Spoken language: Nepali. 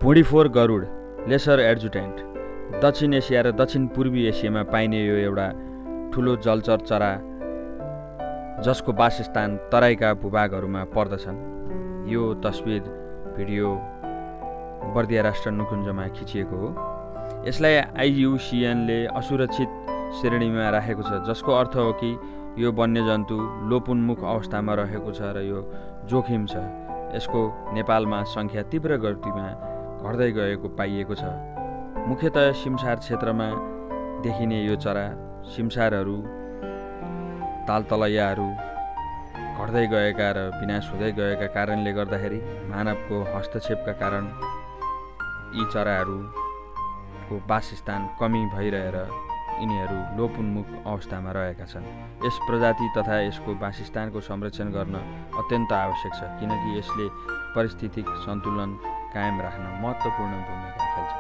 भुँडीफोर गरुड लेसर एड्जुटेन्ट दक्षिण एसिया र दक्षिण पूर्वी एसियामा पाइने यो एउटा ठुलो जलचर चरा जसको वासस्थान तराईका भूभागहरूमा पर्दछन्। यो तस्बिर भिडियो बर्दिया राष्ट्र निकुञ्जमा खिचिएको हो। यसलाई IUCNले असुरक्षित श्रेणीमा राखेको छ, जसको अर्थ हो कि यो वन्यजन्तु लोपोन्मुख अवस्थामा रहेको छ र यो जोखिम छ। यसको नेपालमा सङ्ख्या तीव्र गतिमा घट्दै गएको पाइएको छ। मुख्यतया सिमसार क्षेत्रमा देखिने यो चरा सिमसारहरू तालतलैयाहरू घट्दै गएका र विनाश हुँदै गएका कारणले गर्दाखेरि मानवको हस्तक्षेपका कारण यी चराहरूको वासस्थान कमी भइरहेर यिनीहरू लोपोन्मुख अवस्थामा रहेका छन्। यस प्रजाति तथा यसको वासस्थानको संरक्षण गर्न अत्यन्त आवश्यक छ, किनकि यसले पारिस्थितिक सन्तुलन कायम राख्न महत्त्वपूर्ण भूमिका खेल्छ।